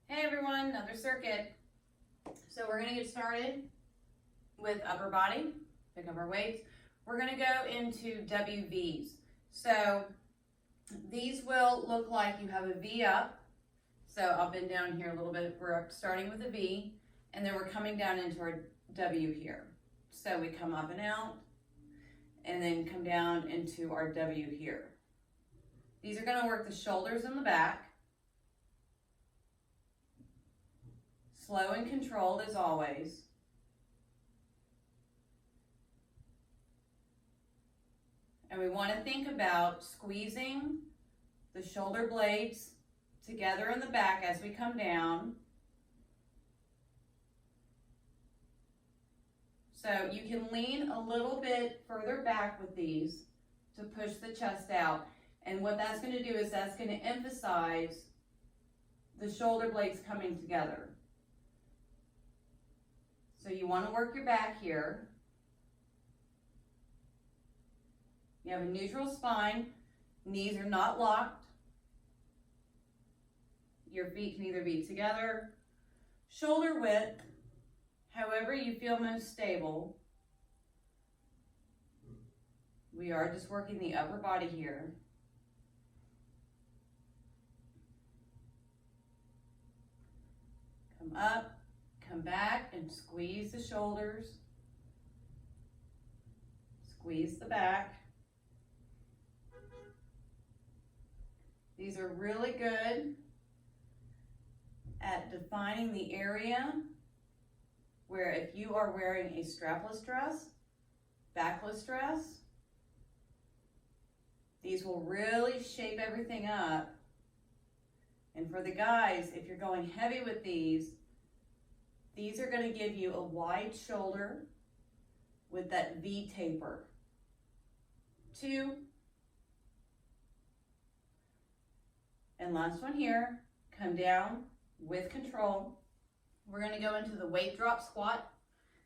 Hey everyone, another circuit. So we're going to get started with upper body, pick up our weights. We're going to go into WVs. So these will look like you have a V up. So I'll bend down here a little bit. We're starting with a V and then we're coming down into our W here. So we come up and out and then come down into our W here. These are going to work the shoulders and the back. Slow and controlled as always. And we want to think about squeezing the shoulder blades together in the back as we come down. So you can lean a little bit further back with these to push the chest out. And what that's going to do is that's going to emphasize the shoulder blades coming together. So you want to work your back here. You have a neutral spine. Knees are not locked. Your feet can either be together. Shoulder width, however you feel most stable. We are just working the upper body here. Come up. Come back and squeeze the shoulders, squeeze the back. These are really good at defining the area where if you are wearing a strapless dress, backless dress, these will really shape everything up. And for the guys, if you're going heavy with these are going to give you a wide shoulder with that V taper. 2. And last one here, come down with control. We're going to go into the weight drop squat.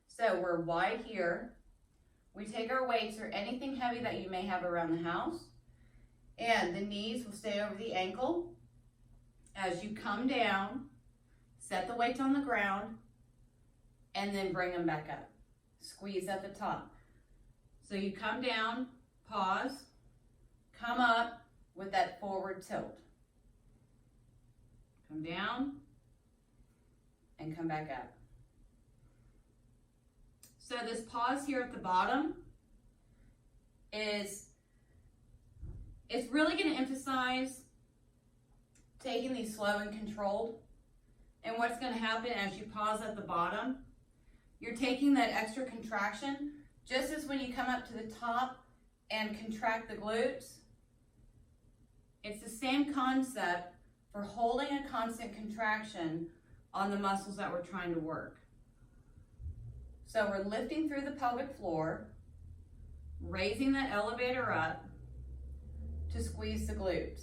So we're wide here. We take our weights or anything heavy that you may have around the house, and the knees will stay over the ankle. As you come down, set the weights on the ground, and then bring them back up. Squeeze at the top. So you come down, pause, come up with that forward tilt. Come down, and come back up. So this pause here at the bottom it's really going to emphasize taking these slow and controlled. And what's going to happen as you pause at the bottom, you're taking that extra contraction, just as when you come up to the top and contract the glutes. It's the same concept for holding a constant contraction on the muscles that we're trying to work. So we're lifting through the pelvic floor, raising that elevator up to squeeze the glutes.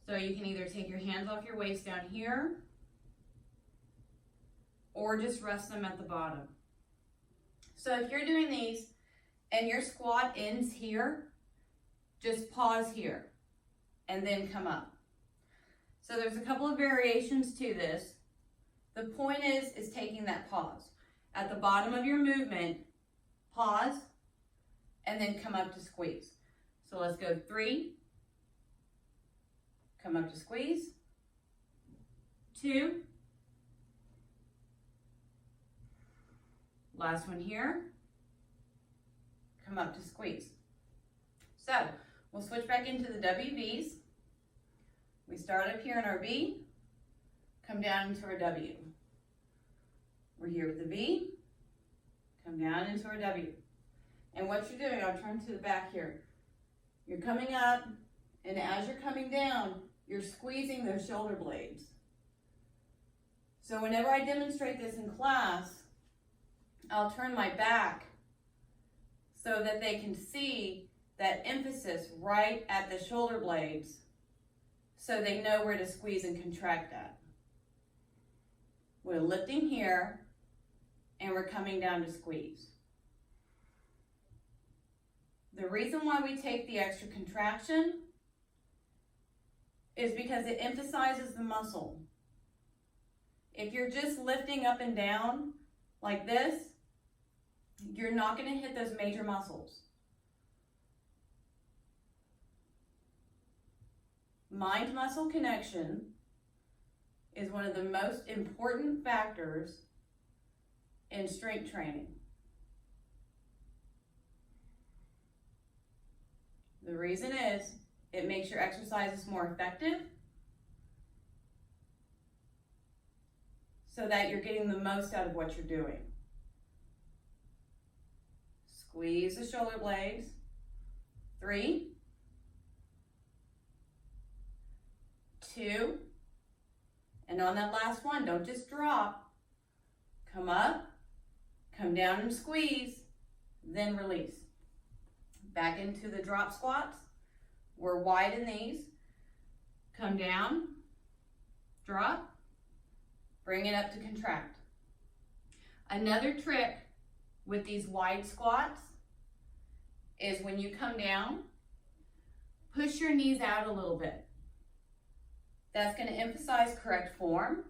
So you can either take your hands off your waist down here or just rest them at the bottom. So if you're doing these and your squat ends here, just pause here and then come up. So there's a couple of variations to this. The point is taking that pause. At the bottom of your movement, pause and then come up to squeeze. So let's go 3. Come up to squeeze. 2. Last one here. Come up to squeeze. So we'll switch back into the WVs. We start up here in our V, come down into our W. We're here with the V, come down into our W. And what you're doing, I'll turn to the back here. You're coming up, and as you're coming down, you're squeezing those shoulder blades. So whenever I demonstrate this in class, I'll turn my back so that they can see that emphasis right at the shoulder blades so they know where to squeeze and contract at. We're lifting here and we're coming down to squeeze. The reason why we take the extra contraction is because it emphasizes the muscle. If you're just lifting up and down like this, you're not going to hit those major muscles. Mind-muscle connection is one of the most important factors in strength training. The reason is it makes your exercises more effective so that you're getting the most out of what you're doing. Squeeze the shoulder blades. 3, 2, and on that last one, don't just drop. Come up, come down and squeeze, then release. Back into the drop squats. We're wide in these. Come down, drop, bring it up to contract. Another trick with these wide squats is when you come down, push your knees out a little bit. That's going to emphasize correct form,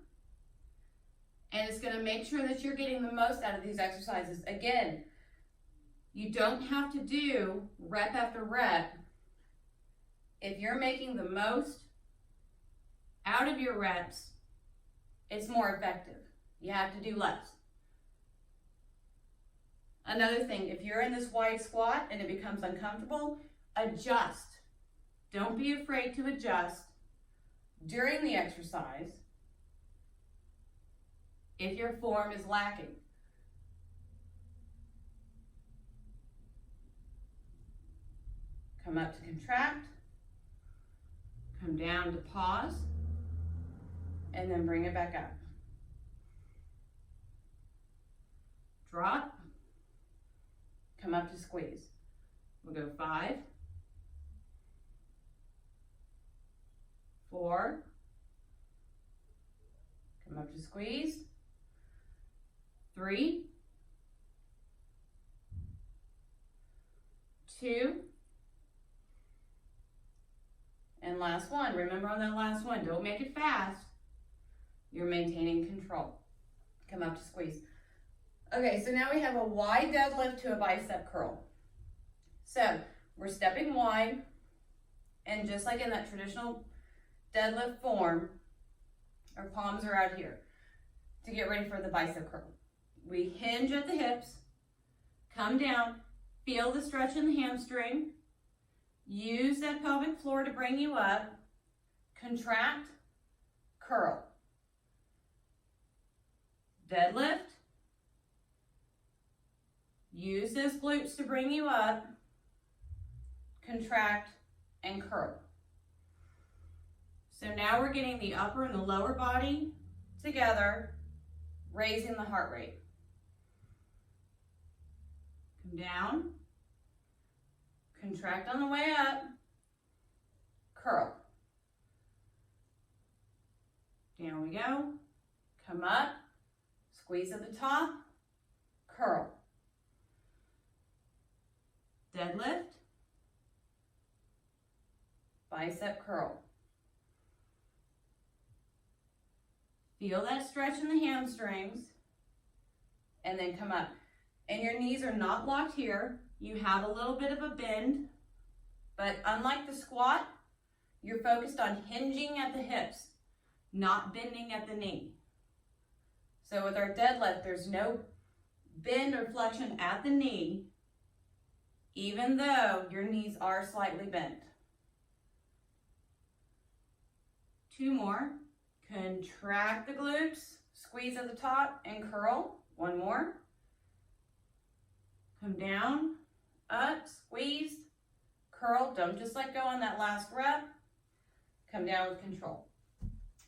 and it's going to make sure that you're getting the most out of these exercises. Again, you don't have to do rep after rep. If you're making the most out of your reps, it's more effective. You have to do less. Another thing, if you're in this wide squat and it becomes uncomfortable, adjust. Don't be afraid to adjust during the exercise if your form is lacking. Come up to contract, come down to pause, and then bring it back up. Drop, come up to squeeze. We'll go 5, 4, come up to squeeze, 3, 2, and last one. Remember on that last one, don't make it fast. You're maintaining control. Come up to squeeze. Okay, so now we have a wide deadlift to a bicep curl. So we're stepping wide, and just like in that traditional deadlift form, our palms are out here to get ready for the bicep curl. We hinge at the hips, come down, feel the stretch in the hamstring, use that pelvic floor to bring you up, contract, curl. Deadlift, use those glutes to bring you up, contract, and curl. So now we're getting the upper and the lower body together, raising the heart rate. Come down, contract on the way up, curl. Down we go, come up, squeeze at the top, curl. Deadlift, bicep curl. Feel that stretch in the hamstrings, and then come up. And your knees are not locked here. You have a little bit of a bend, but unlike the squat, you're focused on hinging at the hips, not bending at the knee. So with our deadlift, there's no bend or flexion at the knee, even though your knees are slightly bent. 2 more. Contract the glutes, squeeze at the top, and curl. 1 more. Come down, up, squeeze, curl. Don't just let go on that last rep. Come down with control.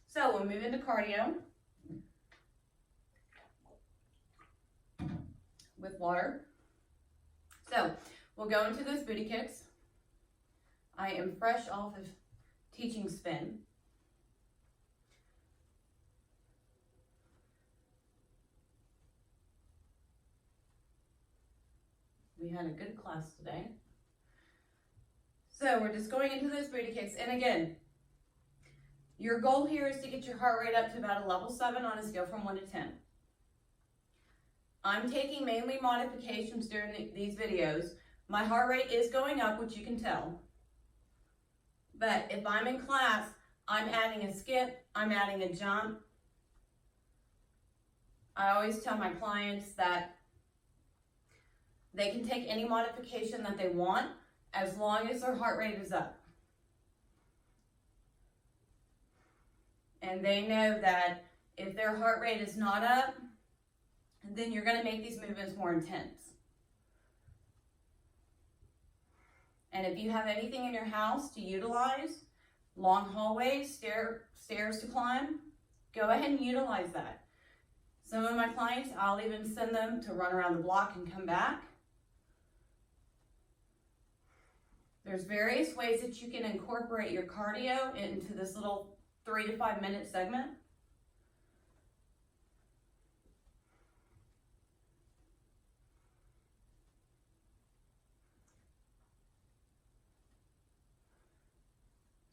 So we'll move into cardio with water. So we'll go into those booty kicks. I am fresh off of teaching spin. We had a good class today. So we're just going into those booty kicks. And again, your goal here is to get your heart rate up to about a level 7 on a scale from 1 to 10. I'm taking mainly modifications during these videos. My heart rate is going up, which you can tell. But if I'm in class, I'm adding a skip, I'm adding a jump. I always tell my clients that they can take any modification that they want as long as their heart rate is up. And they know that if their heart rate is not up, then you're going to make these movements more intense. And if you have anything in your house to utilize, long hallways, stairs to climb, go ahead and utilize that. Some of my clients, I'll even send them to run around the block and come back. There's various ways that you can incorporate your cardio into this little 3 to 5 minute segment.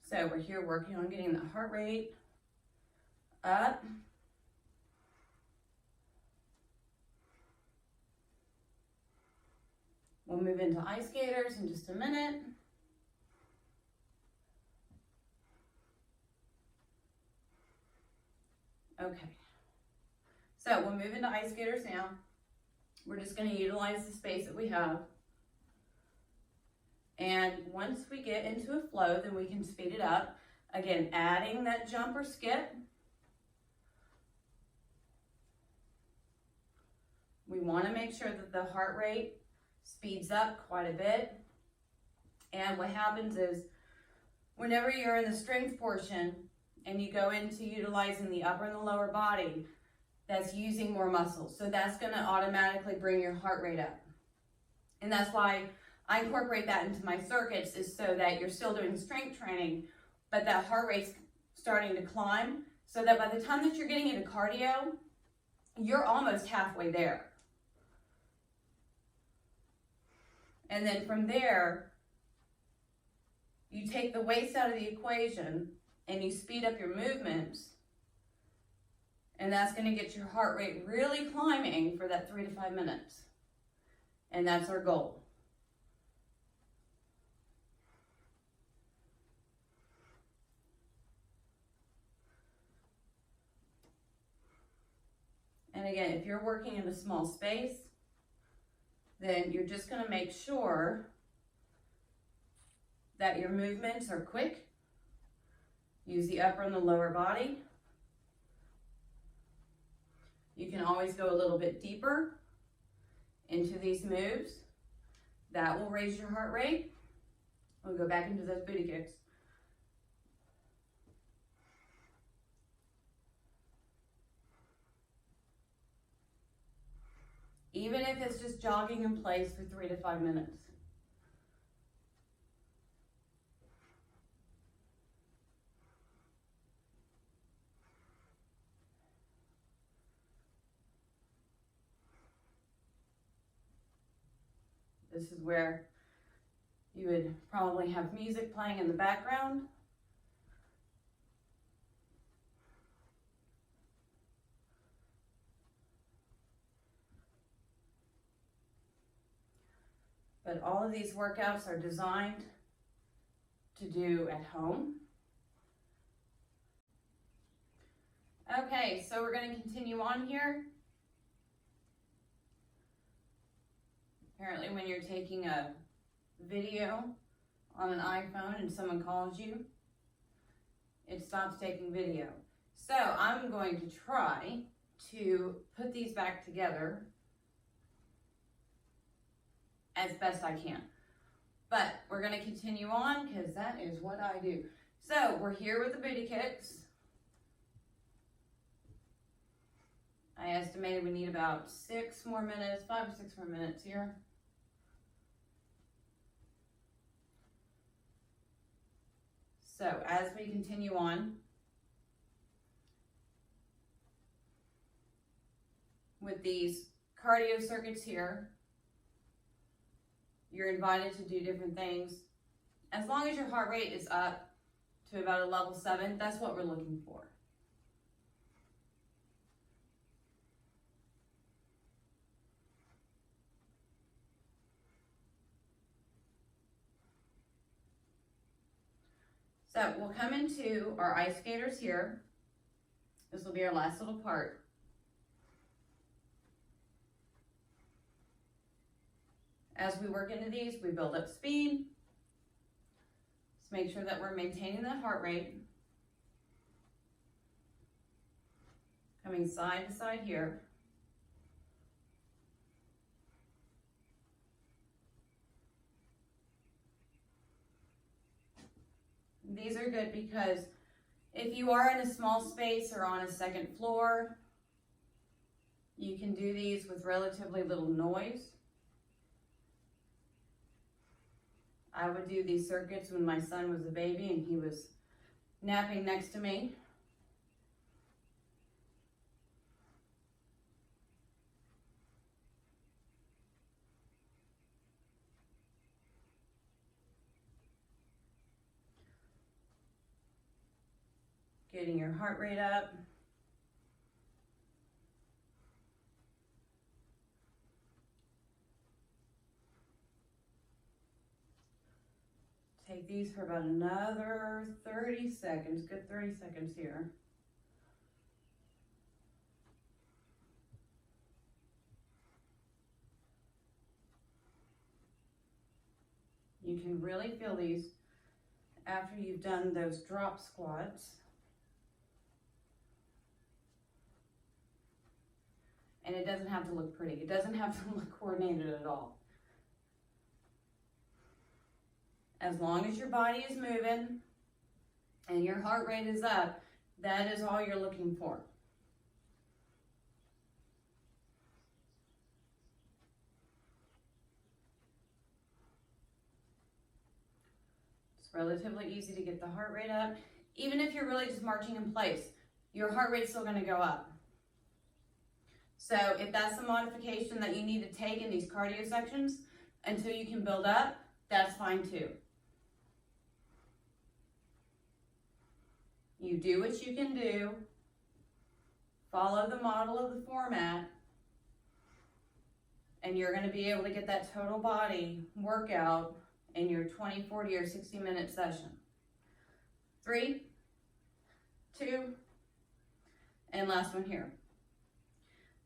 So we're here working on getting the heart rate up. We'll move into ice skaters in just a minute. Okay, so we'll move into ice skaters now. We're just going to utilize the space that we have. And once we get into a flow, then we can speed it up. Again, adding that jump or skip. We want to make sure that the heart rate speeds up quite a bit. And what happens is, whenever you're in the strength portion and you go into utilizing the upper and the lower body, that's using more muscles. So that's going to automatically bring your heart rate up. And that's why I incorporate that into my circuits, is so that you're still doing strength training, but that heart rate's starting to climb, so that by the time that you're getting into cardio, you're almost halfway there. And then from there, you take the weights out of the equation and you speed up your movements, and that's going to get your heart rate really climbing for that 3 to 5 minutes. And that's our goal. And again, if you're working in a small space, then you're just going to make sure that your movements are quick. Use the upper and the lower body. You can always go a little bit deeper into these moves. That will raise your heart rate. We'll go back into those booty kicks. Even if it's just jogging in place for 3 to 5 minutes. This is where you would probably have music playing in the background. But all of these workouts are designed to do at home. Okay, so we're going to continue on here. Apparently when you're taking a video on an iPhone and someone calls you, it stops taking video. So I'm going to try to put these back together as best I can. But we're going to continue on because that is what I do. So we're here with the booty kicks. I estimated we need about 6 more minutes, 5 or 6 more minutes here. So as we continue on with these cardio circuits here, you're invited to do different things As long as your heart rate is up to about a level 7, that's what we're looking for. So we'll come into our ice skaters here. This will be our last little part. As we work into these, we build up speed. Let's make sure that we're maintaining that heart rate. Coming side to side here. These are good because if you are in a small space or on a second floor, you can do these with relatively little noise. I would do these circuits when my son was a baby and he was napping next to me. Getting your heart rate up. Take these for about another 30 seconds, good 30 seconds here. You can really feel these after you've done those drop squats. And it doesn't have to look pretty. It doesn't have to look coordinated at all. As long as your body is moving and your heart rate is up, that is all you're looking for. It's relatively easy to get the heart rate up. Even if you're really just marching in place, your heart rate's still going to go up. So if that's a modification that you need to take in these cardio sections until you can build up, that's fine too. You do what you can do, follow the model of the format, and you're going to be able to get that total body workout in your 20, 40, or 60-minute session. 3, 2, and last one here.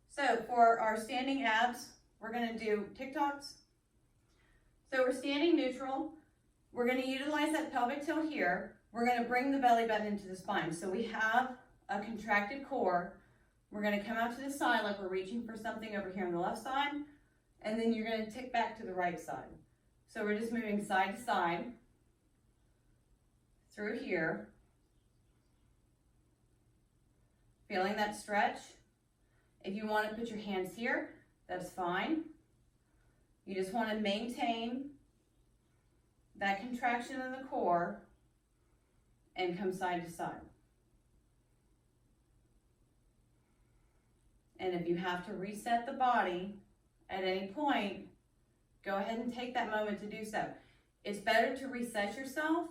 So for our standing abs, we're going to do TikToks. So we're standing neutral. We're going to utilize that pelvic tilt here. We're going to bring the belly button into the spine. So we have a contracted core. We're going to come out to the side like we're reaching for something over here on the left side. And then you're going to tick back to the right side. So we're just moving side to side through here. Feeling that stretch. If you want to put your hands here, that's fine. You just want to maintain that contraction in the core and come side to side. And if you have to reset the body at any point, go ahead and take that moment to do so. It's better to reset yourself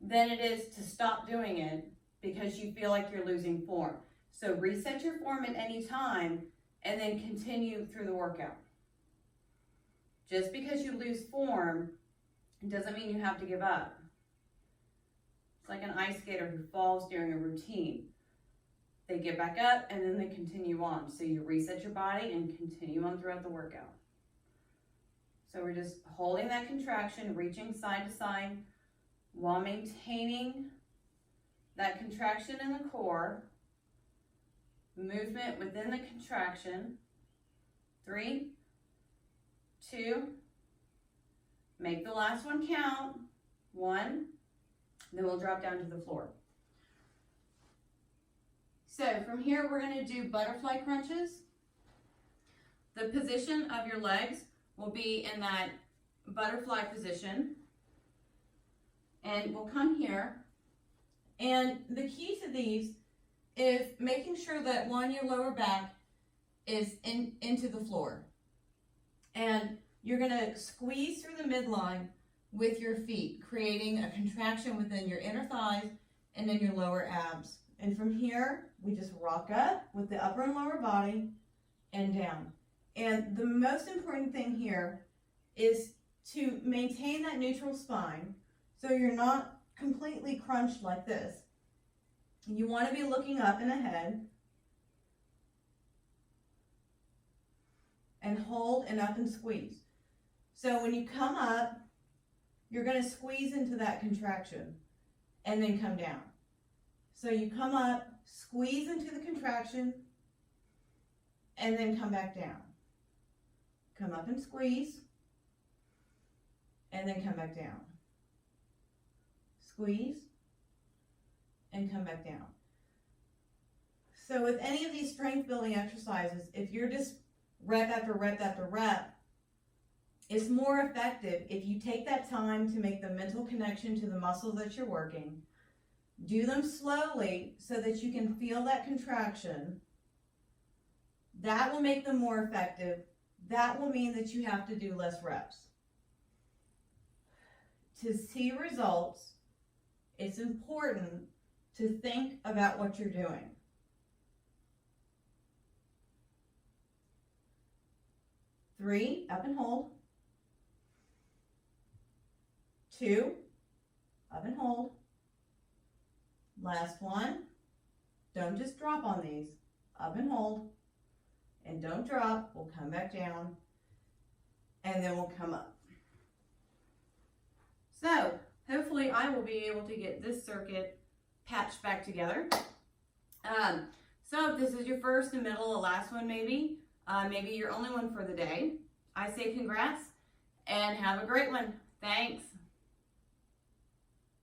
than it is to stop doing it because you feel like you're losing form. So reset your form at any time and then continue through the workout. Just because you lose form doesn't mean you have to give up. It's like an ice skater who falls during a routine. They get back up and then they continue on. So you reset your body and continue on throughout the workout. So we're just holding that contraction, reaching side to side while maintaining that contraction in the core. Movement within the contraction. 3, 2, make the last one count. 1, then we'll drop down to the floor. So from here, we're going to do butterfly crunches. The position of your legs will be in that butterfly position. And we'll come here. And the key to these is making sure that one, your lower back is into the floor. And you're going to squeeze through the midline with your feet, creating a contraction within your inner thighs and then your lower abs. And from here, we just rock up with the upper and lower body and down. And the most important thing here is to maintain that neutral spine so you're not completely crunched like this. You want to be looking up and ahead. And hold and up and squeeze. So when you come up, you're going to squeeze into that contraction and then come down. So you come up, squeeze into the contraction, and then come back down. Come up and squeeze, and then come back down. Squeeze, and come back down. So with any of these strength building exercises, if you're just rep after rep after rep, it's more effective if you take that time to make the mental connection to the muscles that you're working. Do them slowly so that you can feel that contraction. That will make them more effective. That will mean that you have to do less reps. To see results, it's important to think about what you're doing. 3, up and hold. 2, up and hold. Last one. Don't just drop on these. Up and hold. And don't drop. We'll come back down. And then we'll come up. So, hopefully I will be able to get this circuit patched back together. So if this is your first and middle, the last one maybe your only one for the day, I say congrats and have a great one. Thanks.